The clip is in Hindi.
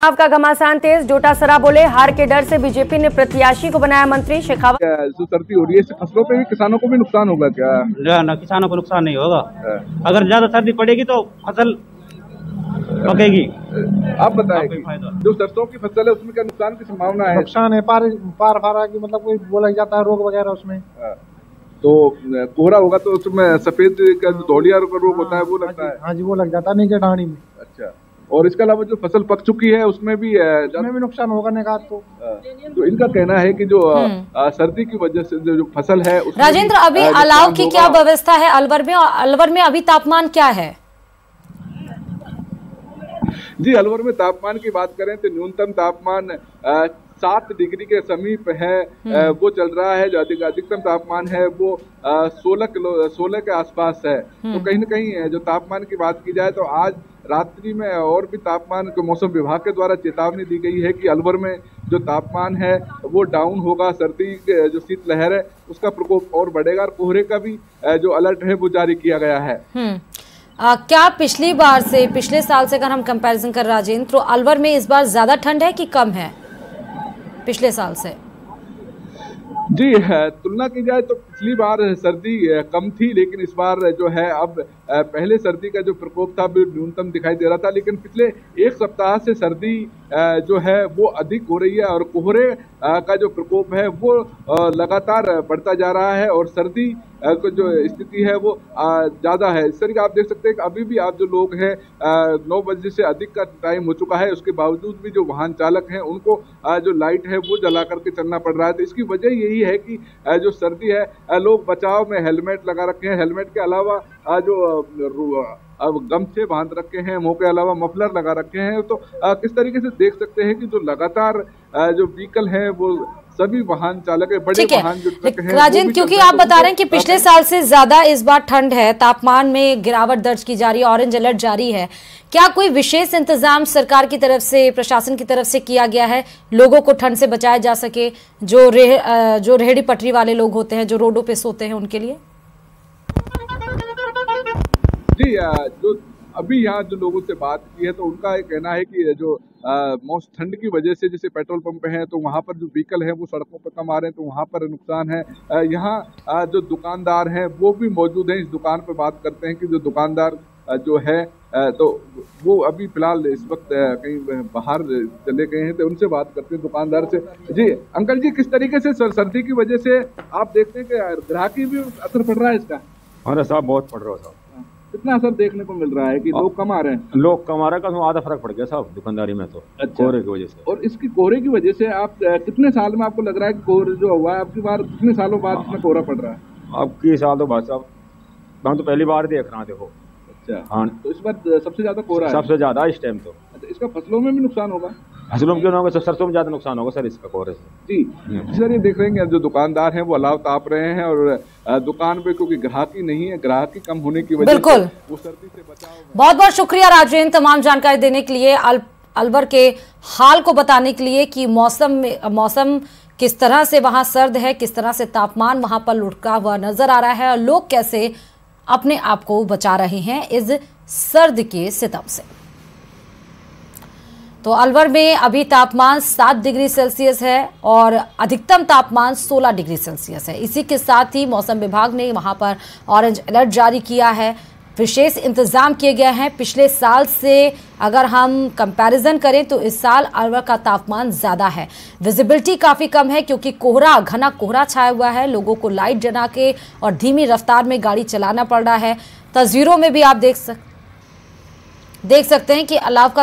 आपका घमासान तेज। डोटासरा बोले, हार के डर से बीजेपी ने प्रत्याशी को बनाया मंत्री। शेखावत जो सर्दी हो रही है, फसलों पे भी किसानों को भी नुकसान होगा क्या? ना, किसानों को नुकसान नहीं होगा। अगर ज्यादा सर्दी पड़ेगी तो फसल पकेगी। आप बताएं कि जो सरसों की फसल है उसमें क्या नुकसान की संभावना है? नुकसान है, पार फारा की मतलब कोई बोला जाता है रोग वगैरह उसमें। तो कोहरा होगा तो उसमें सफेद का जो धौलिया रोग होता है वो लगता है। हाँ जी, वो लग जाता है नीचे डांडी में। अच्छा, और इसके अलावा जो फसल पक चुकी है उसमें भी नुकसान होगा निकात तो इनका कहना है कि जो सर्दी की वजह से जो फसल है राजेंद्र, अभी अलाव की क्या व्यवस्था है अलवर में, और अलवर में अभी तापमान क्या है? जी, अलवर में तापमान की बात करें तो न्यूनतम तापमान 7 डिग्री के समीप है, वो चल रहा है। जो अधिकतम तापमान है वो 16 के आसपास है। तो कहीं न कहीं जो तापमान की बात की जाए तो आज रात्रि में और भी तापमान को मौसम विभाग के द्वारा चेतावनी दी गई है कि अलवर में जो तापमान है वो डाउन होगा। सर्दी जो शीतलहर है उसका प्रकोप और बढ़ेगा और कोहरे का भी जो अलर्ट है वो जारी किया गया है। क्या पिछली बार से, पिछले साल से अगर हम कंपैरिजन कर राजेंद्र, तो अलवर में इस बार ज्यादा ठंड है कि कम है पिछले साल से? जी, तुलना की जाए तो पिछली बार सर्दी कम थी, लेकिन इस बार जो है अब पहले सर्दी का जो प्रकोप था वो न्यूनतम दिखाई दे रहा था, लेकिन पिछले एक सप्ताह से सर्दी जो है वो अधिक हो रही है और कोहरे का जो प्रकोप है वो लगातार बढ़ता जा रहा है और सर्दी को जो स्थिति है वो ज़्यादा है। इस तरीके आप देख सकते हैं कि अभी भी आप जो लोग हैं 9 बजे से अधिक का टाइम हो चुका है, उसके बावजूद भी जो वाहन चालक हैं उनको जो लाइट है वो जला करके चलना पड़ रहा है। तो इसकी वजह यही है कि जो सर्दी है, लोग बचाव में हेलमेट लगा रखे हैं, हेलमेट के अलावा जो अब गमछे बांध रखे हैं, मुंह के अलावा मफलर लगा रखे हैं। तो किस तरीके से देख सकते हैं कि जो लगातार जो व्हीकल है वो सभी वाहन चालक है, बड़े वाहन जो ट्रक हैं। राजेंद्र, क्योंकि आप बता रहे हैं कि पिछले साल से ज्यादा इस बार ठंड है, तापमान में गिरावट दर्ज की जा रही है, ऑरेंज अलर्ट जारी है, क्या कोई विशेष इंतजाम सरकार की तरफ से, प्रशासन की तरफ से किया गया है लोगों को ठंड से बचाया जा सके? जो रेहड़ी पटरी वाले लोग होते हैं, जो रोडों पे सोते हैं, उनके लिए? जी, जो अभी यहाँ जो लोगों से बात की है तो उनका ये कहना है कि जो ठंड की वजह से जैसे पेट्रोल पंप हैं तो वहाँ पर जो व्हीकल हैं वो सड़कों पर कम आ रहे हैं, तो वहाँ पर नुकसान है। यहाँ जो दुकानदार हैं वो भी मौजूद हैं। इस दुकान पर बात करते हैं कि जो दुकानदार जो है तो वो अभी फिलहाल इस वक्त कहीं बाहर चले गए हैं, तो उनसे बात करते हैं दुकानदार से। जी अंकल जी, किस तरीके से सर्दी की वजह से आप देखते हैं कि ग्राहकी भी असर पड़ रहा है इसका? हाँ साहब, बहुत पड़ रहा है साहब। कितना असर देखने को मिल रहा है कि लोग कम आ रहे हैं? लोग कम आ रहे हैं, आधा फर्क पड़ गया साहब दुकानदारी में तो। अच्छा। कोहरे की वजह से। और इसकी कोहरे की वजह से आप कितने साल में आपको लग रहा है कि कोहरे जो हुआ है आपकी बार कितने सालों बाद इसमें कोहरा पड़ रहा है? आपकी साल तो बात साहब, हम तो पहली बार देख रहे हैं। देखो। अच्छा, हाँ, तो इस बार सबसे ज्यादा कोहरा है? सबसे ज्यादा इस टाइम तो। अच्छा, इसका फसलों में भी नुकसान होगा? फसलों में क्यों ना होगा, सरसों में ज्यादा नुकसान होगा सर इसका कोहरे से। जी सर, ये देख रहे हैं जो दुकानदार हैं वो अलाव ताप रहे हैं और दुकान पे क्योंकि ग्राहकी नहीं है, ग्राहकी कम होने की वजह से वो सर्दी से बचाव। बहुत बहुत शुक्रिया राजेंद्र, तमाम जानकारी देने के लिए, अलवर के हाल को बताने के लिए कि मौसम किस तरह से वहां सर्द है, किस तरह से तापमान वहां पर लुढ़का हुआ नजर आ रहा है और लोग कैसे अपने आप को बचा रहे हैं इस सर्द के सितम से। तो अलवर में अभी तापमान 7 डिग्री सेल्सियस है और अधिकतम तापमान 16 डिग्री सेल्सियस है। इसी के साथ ही मौसम विभाग ने वहां पर ऑरेंज अलर्ट जारी किया है, विशेष इंतजाम किए गए हैं। पिछले साल से अगर हम कंपैरिजन करें तो इस साल अलवर का तापमान ज़्यादा है, विजिबिलिटी काफ़ी कम है क्योंकि घना कोहरा छाया हुआ है। लोगों को लाइट जला के और धीमी रफ्तार में गाड़ी चलाना पड़ रहा है। तस्वीरों में भी आप देख सकते हैं कि अलाव का